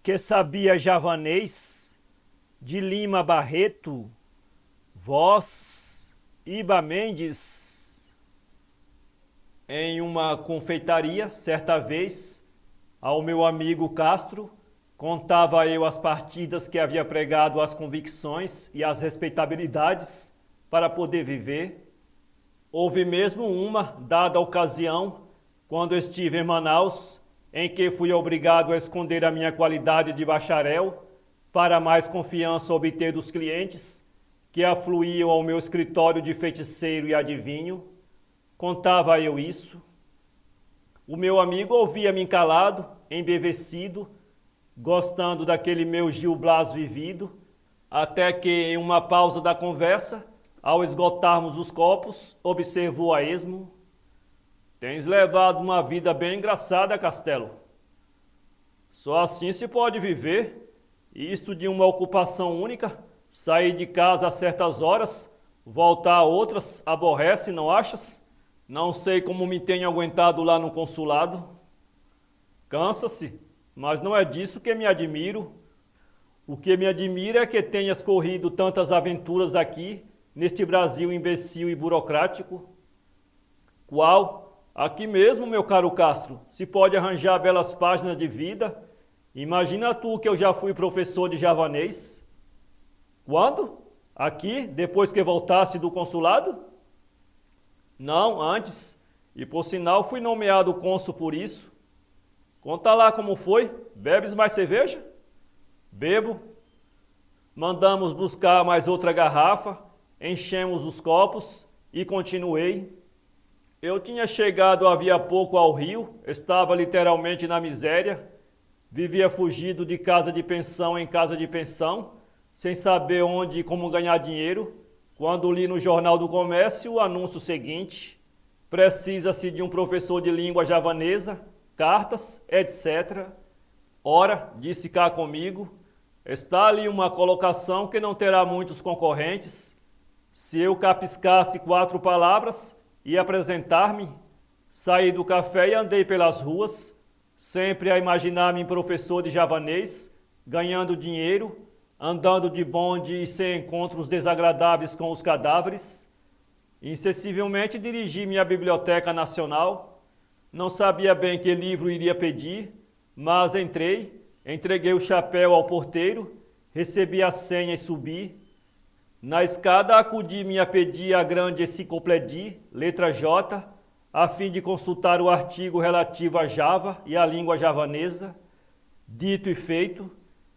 que sabia javanês, de Lima Barreto, voz, Iba Mendes. Em uma confeitaria, certa vez, ao meu amigo Castro, contava eu as partidas que havia pregado às convicções e às respeitabilidades para poder viver. Houve mesmo uma, dada a ocasião, quando estive em Manaus, em que fui obrigado a esconder a minha qualidade de bacharel para mais confiança obter dos clientes que afluíam ao meu escritório de feiticeiro e adivinho. Contava eu isso. O meu amigo ouvia-me calado, embevecido, gostando daquele meu Gil Blas vivido, até que, em uma pausa da conversa, ao esgotarmos os copos, observou a esmo: "Tens levado uma vida bem engraçada, Castelo. Só assim se pode viver, isto de uma ocupação única, sair de casa a certas horas, voltar a outras, aborrece, não achas? Não sei como me tenho aguentado lá no consulado. Cansa-se, mas não é disso que me admiro. O que me admira é que tenhas corrido tantas aventuras aqui, neste Brasil imbecil e burocrático. Qual? Aqui mesmo, meu caro Castro, se pode arranjar belas páginas de vida. Imagina tu que eu já fui professor de javanês. Quando? Aqui, depois que voltaste do consulado? Não, antes. E por sinal fui nomeado cônsul por isso. Conta lá como foi. Bebes mais cerveja? Bebo. Mandamos buscar mais outra garrafa, enchemos os copos e continuei. Eu tinha chegado havia pouco ao Rio, estava literalmente na miséria, vivia fugido de casa de pensão em casa de pensão, sem saber onde e como ganhar dinheiro, quando li no Jornal do Comércio o anúncio seguinte: precisa-se de um professor de língua javanesa, cartas, etc. Ora, disse cá comigo, está ali uma colocação que não terá muitos concorrentes. Se eu capiscasse 4 palavras e apresentar-me, saí do café e andei pelas ruas, sempre a imaginar-me professor de javanês, ganhando dinheiro, andando de bonde e sem encontros desagradáveis com os cadáveres. Insensivelmente dirigi-me à Biblioteca Nacional. Não sabia bem que livro iria pedir, mas entreguei o chapéu ao porteiro, recebi a senha e subi. Na escada acudi-me a pedir a grande enciclopédia, letra J, a fim de consultar o artigo relativo a Java e à língua javanesa. Dito e feito,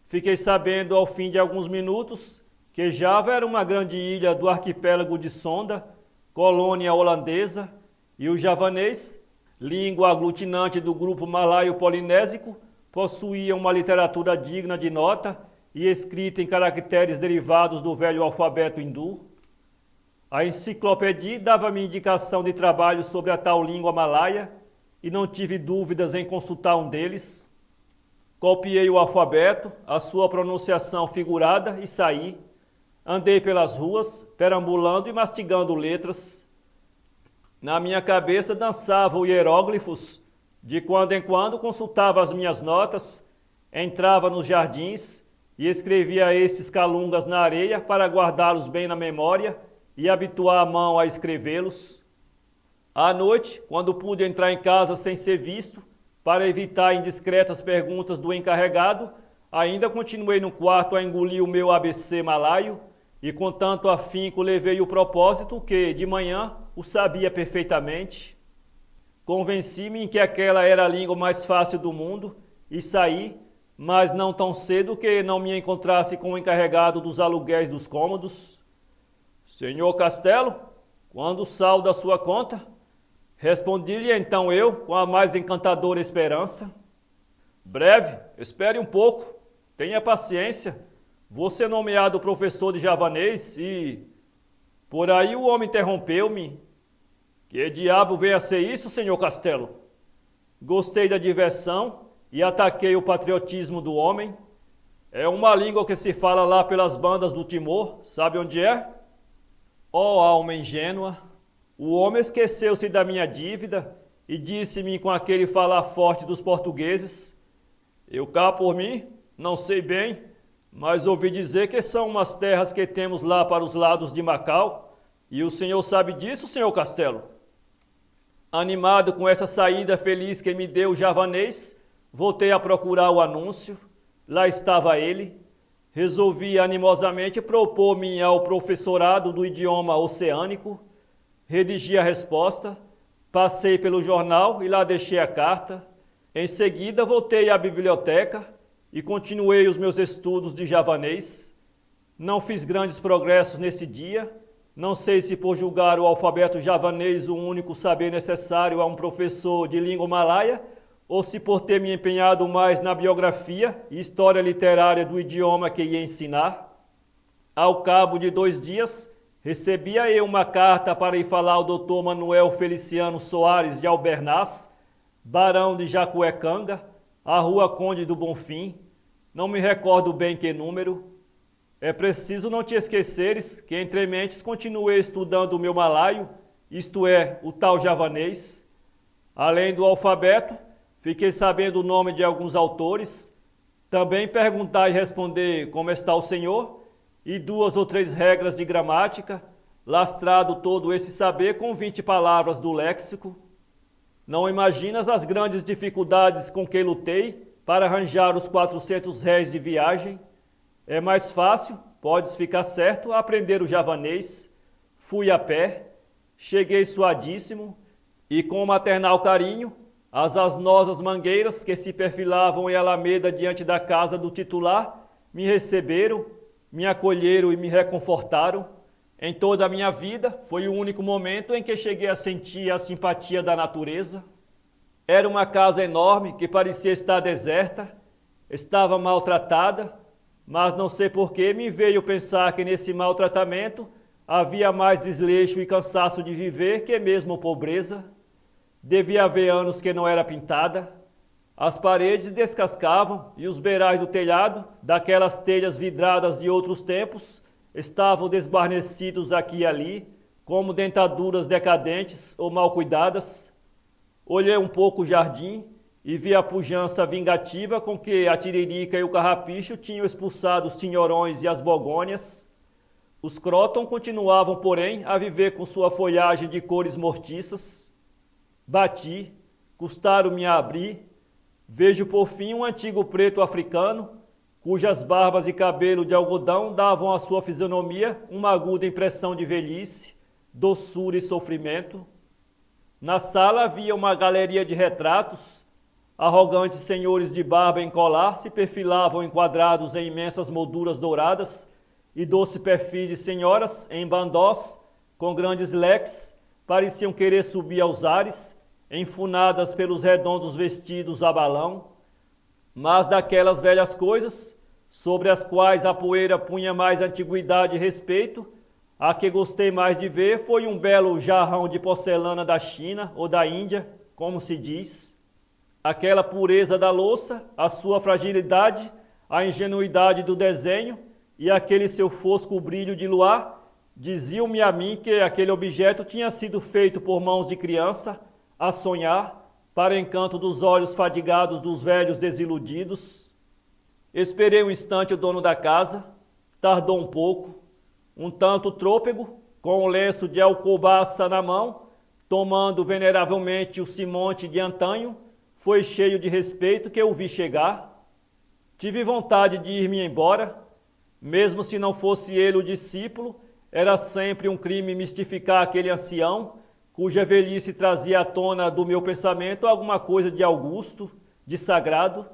fiquei sabendo ao fim de alguns minutos que Java era uma grande ilha do arquipélago de Sonda, colônia holandesa, e o javanês, língua aglutinante do grupo malaio-polinésico, possuía uma literatura digna de nota e escrita em caracteres derivados do velho alfabeto hindu. A enciclopédia dava-me indicação de trabalho sobre a tal língua malaia e não tive dúvidas em consultar um deles. Copiei o alfabeto, a sua pronunciação figurada e saí. Andei pelas ruas, perambulando e mastigando letras. Na minha cabeça dançavam hieróglifos. De quando em quando consultava as minhas notas, entrava nos jardins e escrevia estes calungas na areia para guardá-los bem na memória e habituar a mão a escrevê-los. À noite, quando pude entrar em casa sem ser visto, para evitar indiscretas perguntas do encarregado, ainda continuei no quarto a engolir o meu ABC malaio e com tanto afinco levei o propósito que, de manhã, o sabia perfeitamente. Convenci-me em que aquela era a língua mais fácil do mundo e saí, mas não tão cedo que não me encontrasse com o encarregado dos aluguéis dos cômodos. Senhor Castelo, quando saldo a sua conta? Respondi-lhe então eu, com a mais encantadora esperança. Breve, espere um pouco, tenha paciência, vou ser nomeado professor de javanês e... Por aí o homem interrompeu-me. Que diabo vem a ser isso, senhor Castelo? Gostei da diversão e ataquei o patriotismo do homem. É uma língua que se fala lá pelas bandas do Timor, sabe onde é? Ó alma ingênua, o homem esqueceu-se da minha dívida e disse-me com aquele falar forte dos portugueses: eu cá por mim, Não sei bem, mas ouvi dizer que são umas terras que temos lá para os lados de Macau. E o senhor sabe disso, senhor Castelo? Animado com essa saída feliz que me deu o javanês, voltei a procurar o anúncio. Lá estava ele. Resolvi animosamente propor-me ao professorado do idioma oceânico. Redigi a resposta, passei pelo jornal e lá deixei a carta. Em seguida voltei à biblioteca e continuei os meus estudos de javanês. Não fiz grandes progressos nesse dia. Não sei se por julgar o alfabeto javanês o único saber necessário a um professor de língua malaia, ou se por ter me empenhado mais na biografia e história literária do idioma que ia ensinar. Ao cabo de 2 dias, recebia eu uma carta para ir falar ao Dr. Manuel Feliciano Soares de Albernaz, barão de Jacuecanga, a Rua Conde do Bonfim, não me recordo bem que número. É preciso não te esqueceres que entre mentes continuei estudando o meu malaio, isto é, o tal javanês. Além do alfabeto, fiquei sabendo o nome de alguns autores, também perguntar e responder como está o senhor, e 2 ou 3 regras de gramática, lastrado todo esse saber com 20 palavras do léxico. Não imaginas as grandes dificuldades com que lutei para arranjar os 400 réis de viagem. É mais fácil, podes ficar certo, aprender o javanês. Fui a pé, cheguei suadíssimo e com maternal carinho, as asnosas mangueiras que se perfilavam em alameda diante da casa do titular me receberam, me acolheram e me reconfortaram. Em toda a minha vida, foi o único momento em que cheguei a sentir a simpatia da natureza. Era uma casa enorme que parecia estar deserta, estava maltratada, mas não sei por que me veio pensar que nesse maltratamento havia mais desleixo e cansaço de viver que mesmo pobreza. Devia haver anos que não era pintada. As paredes descascavam e os beirais do telhado, daquelas telhas vidradas de outros tempos, estavam desguarnecidos aqui e ali, como dentaduras decadentes ou mal cuidadas. Olhei um pouco o jardim e vi a pujança vingativa com que a tiririca e o carrapicho tinham expulsado os senhorões e as bogônias. Os cróton continuavam, porém, a viver com sua folhagem de cores mortiças. Bati, custaram-me a abrir. Vejo por fim um antigo preto africano, cujas barbas e cabelo de algodão davam à sua fisionomia uma aguda impressão de velhice, doçura e sofrimento. Na sala havia uma galeria de retratos. Arrogantes senhores de barba em colar se perfilavam enquadrados em imensas molduras douradas e doce perfis de senhoras em bandós, com grandes leques, pareciam querer subir aos ares, enfunadas pelos redondos vestidos a balão. Mas daquelas velhas coisas, sobre as quais a poeira punha mais antiguidade e respeito, a que gostei mais de ver foi um belo jarrão de porcelana da China ou da Índia, como se diz. Aquela pureza da louça, a sua fragilidade, a ingenuidade do desenho e aquele seu fosco brilho de luar diziam-me a mim que aquele objeto tinha sido feito por mãos de criança, a sonhar, para encanto dos olhos fadigados dos velhos desiludidos. Esperei um instante o dono da casa, tardou um pouco, um tanto trôpego, com um lenço de alcobaça na mão, tomando veneravelmente o simonte de antanho, foi cheio de respeito que eu vi chegar. Tive vontade de ir-me embora, mesmo se não fosse ele o discípulo, era sempre um crime mistificar aquele ancião, cuja velhice trazia à tona do meu pensamento alguma coisa de augusto, de sagrado.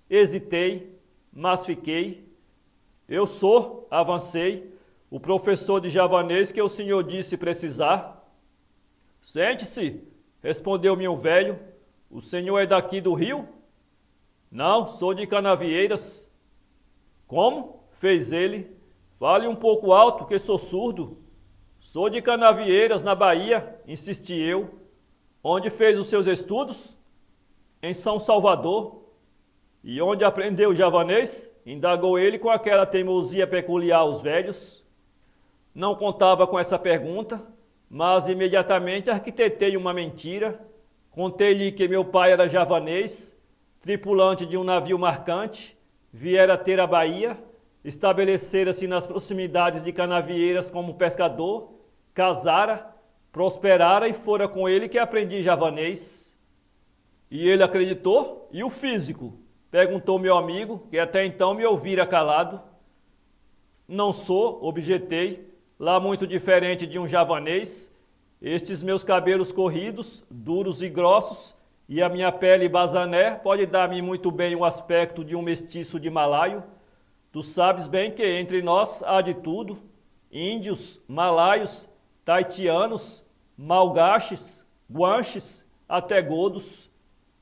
Hesitei, mas fiquei. Eu sou, avancei, o professor de javanês que o senhor disse precisar. Sente-se, respondeu-me o velho. O senhor é daqui do Rio? Não, sou de Canavieiras. Como? Fez ele. Fale um pouco alto, que sou surdo. Sou de Canavieiras, na Bahia, insisti eu. Onde fez os seus estudos? Em São Salvador. E onde aprendeu javanês? Indagou ele com aquela teimosia peculiar aos velhos. Não contava com essa pergunta, mas imediatamente arquitetei uma mentira. Contei-lhe que meu pai era javanês, tripulante de um navio marcante, viera ter a Bahia, estabelecera-se nas proximidades de Canavieiras como pescador, casara, prosperara e fora com ele que aprendi javanês. E ele acreditou? E o físico? Perguntou meu amigo, que até então me ouvira calado. Não sou, objetei, lá muito diferente de um javanês. Estes meus cabelos corridos, duros e grossos, e a minha pele basané pode dar-me muito bem o aspecto de um mestiço de malaio. Tu sabes bem que entre nós há de tudo, índios, malaios, taitianos, malgaches, guanches, até godos.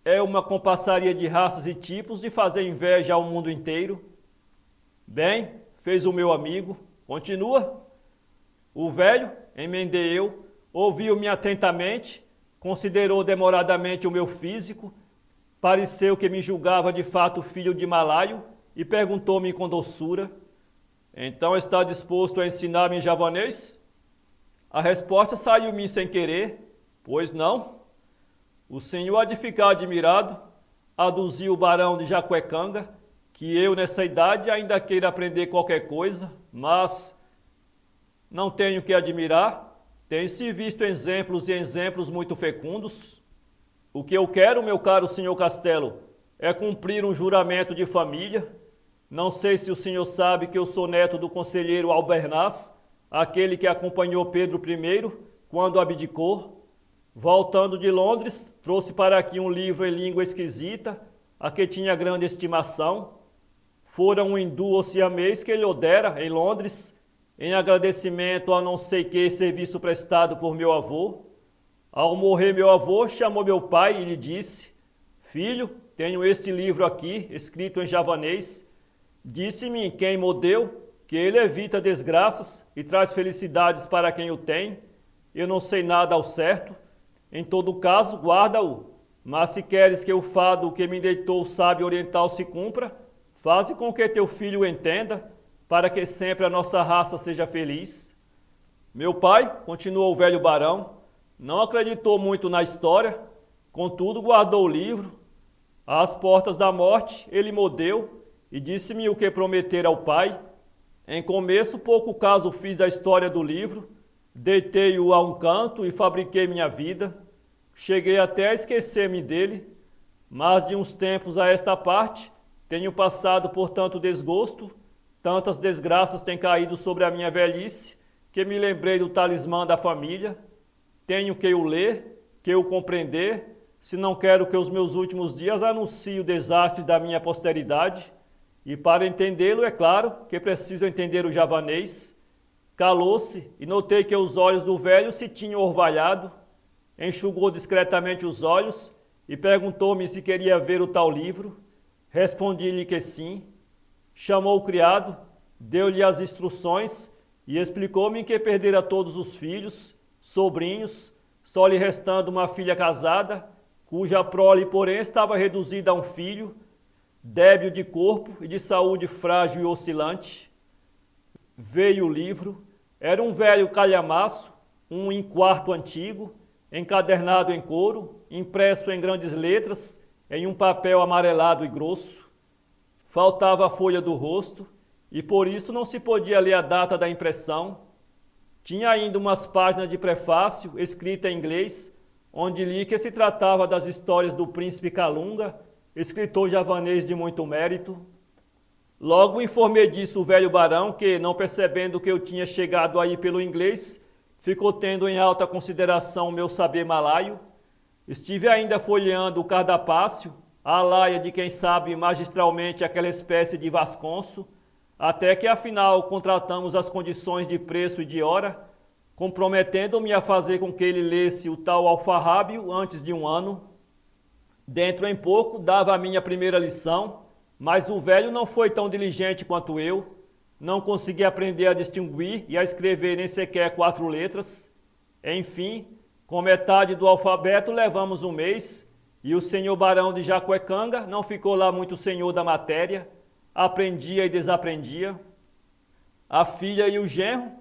É uma compassaria de raças e tipos de fazer inveja ao mundo inteiro. Bem, fez o meu amigo, continua. O velho, emendei eu, ouviu-me atentamente, considerou demoradamente o meu físico, pareceu que me julgava de fato filho de malaio e perguntou-me com doçura: então está disposto a ensinar-me javanês? A resposta saiu-me sem querer: pois não. O senhor há de ficar admirado, aduziu o barão de Jacuecanga, que eu nessa idade ainda queira aprender qualquer coisa, mas não tenho que admirar. Tem-se visto exemplos e exemplos muito fecundos. O que eu quero, meu caro senhor Castelo, é cumprir um juramento de família. Não sei se o senhor sabe que eu sou neto do conselheiro Albernaz, aquele que acompanhou Pedro I quando abdicou. Voltando de Londres, trouxe para aqui um livro em língua esquisita, a que tinha grande estimação. Fora um hindu ou siamês que ele o dera em Londres, em agradecimento a não sei que serviço prestado por meu avô. Ao morrer meu avô, chamou meu pai e lhe disse: filho, tenho este livro aqui, escrito em javanês. Disse-me quem mo deu, que ele evita desgraças e traz felicidades para quem o tem. Eu não sei nada ao certo. Em todo caso, guarda-o. Mas se queres que o fado que me deitou o sábio oriental se cumpra, faze com que teu filho o entenda, para que sempre a nossa raça seja feliz. Meu pai, continuou o velho barão, não acreditou muito na história, contudo guardou o livro. Às portas da morte ele mo deu e disse-me o que prometer ao pai. Em começo pouco caso fiz da história do livro, deitei-o a um canto e fabriquei minha vida. Cheguei até a esquecer-me dele, mas de uns tempos a esta parte tenho passado por tanto desgosto, tantas desgraças têm caído sobre a minha velhice, que me lembrei do talismã da família. Tenho que o ler, que o compreender, se não quero que os meus últimos dias anuncie o desastre da minha posteridade. E para entendê-lo, é claro, que preciso entender o javanês. Calou-se e notei que os olhos do velho se tinham orvalhado. Enxugou discretamente os olhos e perguntou-me se queria ver o tal livro. Respondi-lhe que sim. Chamou o criado, deu-lhe as instruções e explicou-me que perdera todos os filhos, sobrinhos, só lhe restando uma filha casada, cuja prole, porém, estava reduzida a um filho, débil de corpo e de saúde frágil e oscilante. Veio o livro, era um velho calhamaço, um enquarto antigo, encadernado em couro, impresso em grandes letras, em um papel amarelado e grosso. Faltava a folha do rosto, e por isso não se podia ler a data da impressão. Tinha ainda umas páginas de prefácio, escrita em inglês, onde li que se tratava das histórias do príncipe Calunga, escritor javanês de muito mérito. Logo informei disso o velho barão, que, não percebendo que eu tinha chegado aí pelo inglês, ficou tendo em alta consideração o meu saber malaio. Estive ainda folheando o cardapácio, a laia de quem sabe magistralmente aquela espécie de Vasconso, até que afinal contratamos as condições de preço e de hora, comprometendo-me a fazer com que ele lesse o tal alfarrábio antes de um ano. Dentro em pouco dava a minha primeira lição, mas o velho não foi tão diligente quanto eu. Não consegui aprender a distinguir e a escrever nem sequer 4 letras. Enfim, com metade do alfabeto levamos um mês, e o senhor barão de Jacuecanga não ficou lá muito senhor da matéria, aprendia e desaprendia. A filha e o genro,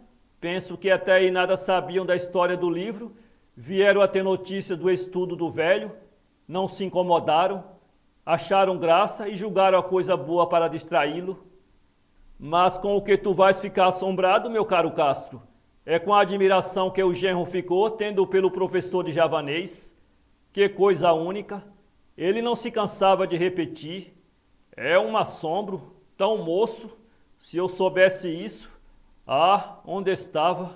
penso que até aí nada sabiam da história do livro, vieram a ter notícia do estudo do velho, não se incomodaram, acharam graça e julgaram a coisa boa para distraí-lo. Mas com o que tu vais ficar assombrado, meu caro Castro, é com a admiração que o genro ficou tendo pelo professor de javanês. Que coisa única! Ele não se cansava de repetir. É um assombro, tão moço, se eu soubesse isso. Ah, onde estava?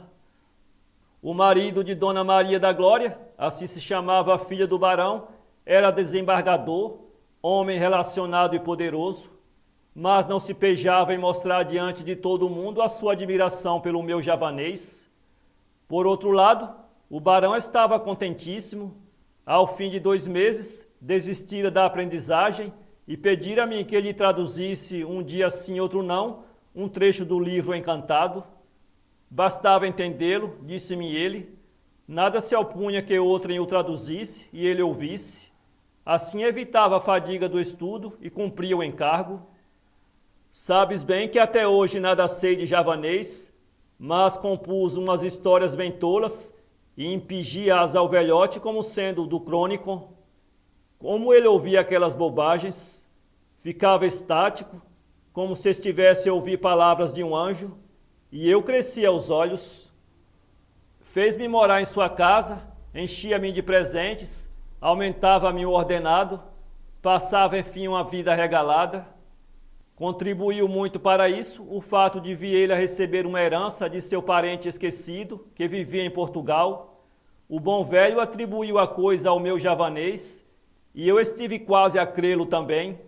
O marido de Dona Maria da Glória, assim se chamava a filha do barão, era desembargador, homem relacionado e poderoso, mas não se pejava em mostrar diante de todo mundo a sua admiração pelo meu javanês. Por outro lado, o barão estava contentíssimo. Ao fim de 2 meses, desistira da aprendizagem e pedira-me que lhe traduzisse um dia sim, outro não, um trecho do livro Encantado. Bastava entendê-lo, disse-me ele, nada se opunha que outrem o traduzisse e ele ouvisse. Assim evitava a fadiga do estudo e cumpria o encargo. Sabes bem que até hoje nada sei de javanês, mas compus umas histórias bem tolas e impingi-as ao velhote como sendo do crônico. Como ele ouvia aquelas bobagens, ficava estático, como se estivesse a ouvir palavras de um anjo, e eu crescia os olhos. Fez-me morar em sua casa, enchia-me de presentes, aumentava-me o ordenado, passava enfim uma vida regalada. Contribuiu muito para isso o fato de vir ele a receber uma herança de seu parente esquecido, que vivia em Portugal. O bom velho atribuiu a coisa ao meu javanês, e eu estive quase a crê-lo também.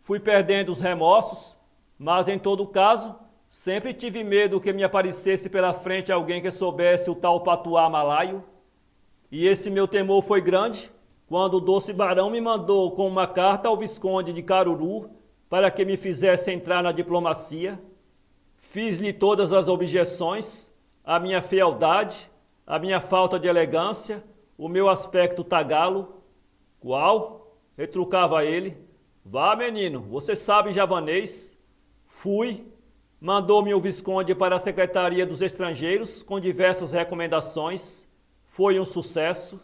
Fui perdendo os remorsos, mas em todo caso, sempre tive medo que me aparecesse pela frente alguém que soubesse o tal patuá malaio. E esse meu temor foi grande, quando o doce barão me mandou com uma carta ao Visconde de Caruru para que me fizesse entrar na diplomacia. Fiz-lhe todas as objeções, a minha fealdade, a minha falta de elegância, o meu aspecto tagalo. Qual? Retrucava ele. Vá, menino, você sabe javanês. Fui. Mandou-me o Visconde para a Secretaria dos Estrangeiros com diversas recomendações. Foi um sucesso.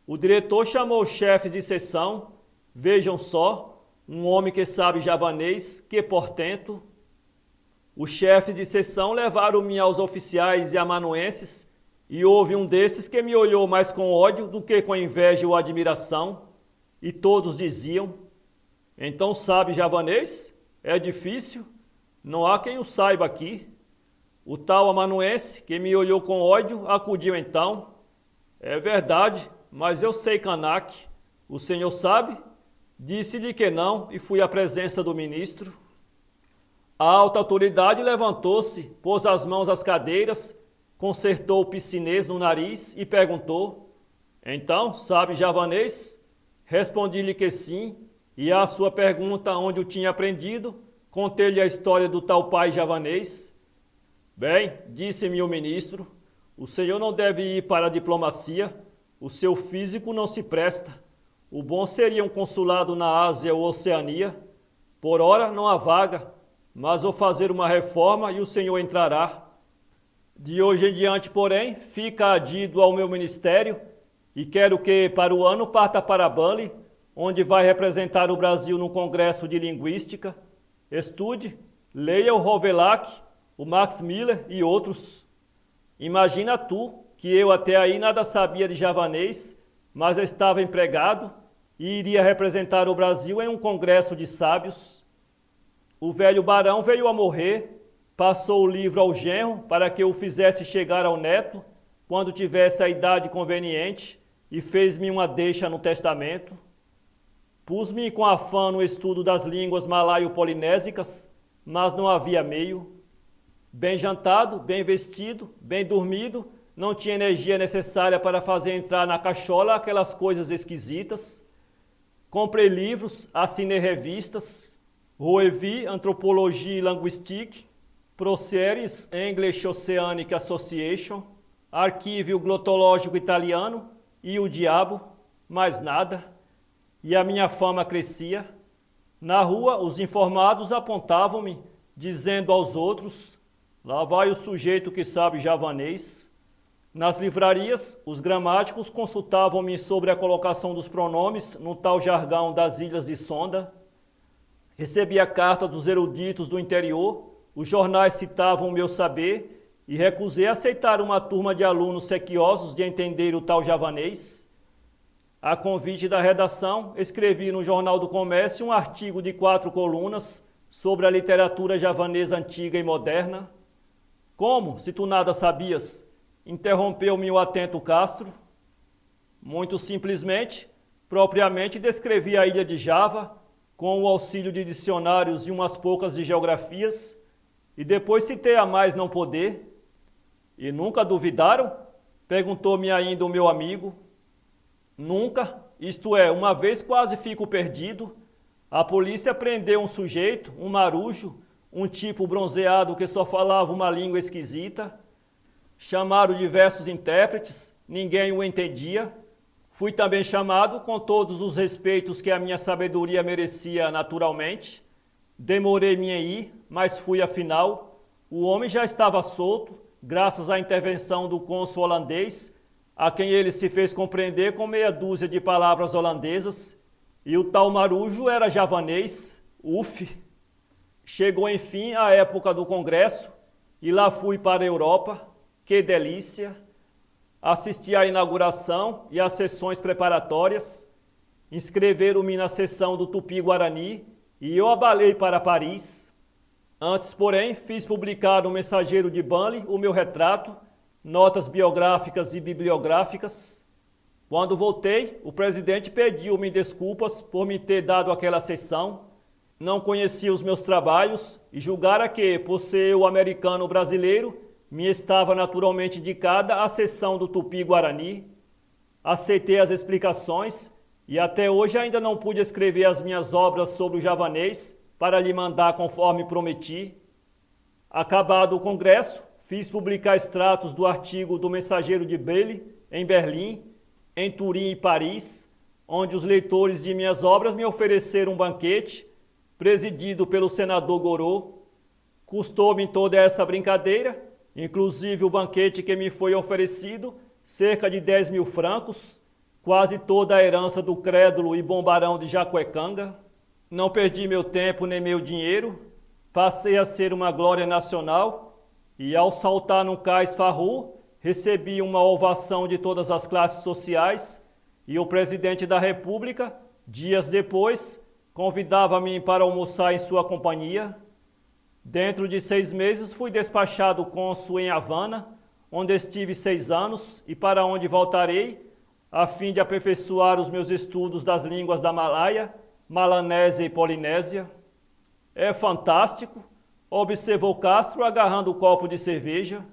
O diretor chamou os chefes de seção. Vejam só, um homem que sabe javanês, que portento. Os chefes de seção levaram-me aos oficiais e amanuenses, e houve um desses que me olhou mais com ódio do que com inveja ou admiração, e todos diziam: então sabe javanês? É difícil? Não há quem o saiba aqui. O tal amanuense, que me olhou com ódio, acudiu então: é verdade, mas eu sei Kanak. O senhor sabe? Disse-lhe que não e fui à presença do ministro. A alta autoridade levantou-se, pôs as mãos às cadeiras, consertou o piscinês no nariz e perguntou: então, sabe javanês? Respondi-lhe que sim, e à sua pergunta onde o tinha aprendido, contei-lhe a história do tal pai javanês. Bem, disse-me o ministro, o senhor não deve ir para a diplomacia, o seu físico não se presta. O bom seria um consulado na Ásia ou Oceania. Por ora não há vaga, mas vou fazer uma reforma e o senhor entrará. De hoje em diante, porém, fica adido ao meu ministério e quero que para o ano parta para Bali, onde vai representar o Brasil no Congresso de Linguística. Estude, leia o Rovelac, o Max Miller e outros. Imagina tu que eu até aí nada sabia de javanês, mas estava empregado e iria representar o Brasil em um congresso de sábios. O velho barão veio a morrer, passou o livro ao genro para que o fizesse chegar ao neto quando tivesse a idade conveniente e fez-me uma deixa no testamento. Pus-me com afã no estudo das línguas malaio-polinésicas, mas não havia meio. Bem jantado, bem vestido, bem dormido, não tinha energia necessária para fazer entrar na cachola aquelas coisas esquisitas. Comprei livros, assinei revistas, Roevi, Anthropologie Linguistique, Proceres English Oceanic Association, Arquívio Glotológico Italiano e o diabo, mais nada. E a minha fama crescia. Na rua, os informados apontavam-me, dizendo aos outros: lá vai o sujeito que sabe javanês. Nas livrarias, os gramáticos consultavam-me sobre a colocação dos pronomes no tal jargão das ilhas de Sonda. Recebia cartas dos eruditos do interior, os jornais citavam o meu saber e recusei aceitar uma turma de alunos sequiosos de entender o tal javanês. A convite da redação, escrevi no Jornal do Comércio um artigo de 4 colunas sobre a literatura javanesa antiga e moderna. Como, se tu nada sabias? Interrompeu-me o atento Castro. Muito simplesmente, propriamente descrevi a ilha de Java, com o auxílio de dicionários e umas poucas de geografias, e depois citei a mais não poder. E nunca duvidaram? Perguntou-me ainda o meu amigo. Nunca, isto é, uma vez quase fico perdido. A polícia prendeu um sujeito, um marujo, um tipo bronzeado que só falava uma língua esquisita. Chamaram diversos intérpretes, ninguém o entendia. Fui também chamado com todos os respeitos que a minha sabedoria merecia naturalmente. Demorei-me em ir, mas fui afinal. O homem já estava solto, graças à intervenção do cônsul holandês, a quem ele se fez compreender com meia dúzia de palavras holandesas, e o tal marujo era javanês, uf. Chegou enfim a época do congresso, e lá fui para a Europa, que delícia! Assisti à inauguração e às sessões preparatórias, inscreveram-me na sessão do Tupi-Guarani, e eu abalei para Paris. Antes, porém, fiz publicar no Mensageiro de Burnley o meu retrato, notas biográficas e bibliográficas. Quando voltei, o presidente pediu-me desculpas por me ter dado aquela sessão. Não conhecia os meus trabalhos e julgara que, por ser o americano brasileiro, me estava naturalmente indicada a sessão do Tupi-Guarani. Aceitei as explicações e até hoje ainda não pude escrever as minhas obras sobre o javanês para lhe mandar conforme prometi. Acabado o congresso, fiz publicar extratos do artigo do Mensageiro de Burnley, em Berlim, em Turim e Paris, onde os leitores de minhas obras me ofereceram um banquete, presidido pelo senador Gouraud. Custou-me toda essa brincadeira, inclusive o banquete que me foi oferecido, cerca de 10.000 francos, quase toda a herança do crédulo e bom barão de Jacuecanga. Não perdi meu tempo nem meu dinheiro, passei a ser uma glória nacional e ao saltar no cais Farru, recebi uma ovação de todas as classes sociais e o presidente da República, dias depois, convidava-me para almoçar em sua companhia. Dentro de 6 meses fui despachado cônsul em Havana, onde estive 6 anos e para onde voltarei, a fim de aperfeiçoar os meus estudos das línguas da Malaia, Malanésia e Polinésia. É fantástico, observou Castro agarrando o copo de cerveja.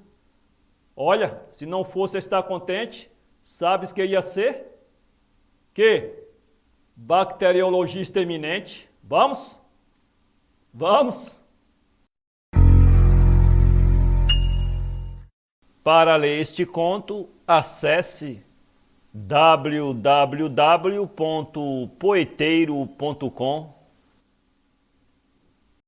Olha, se não fosse estar contente, sabes que ia ser? Que? Bacteriologista eminente. Vamos? Vamos! Para ler este conto, acesse www.poeteiro.com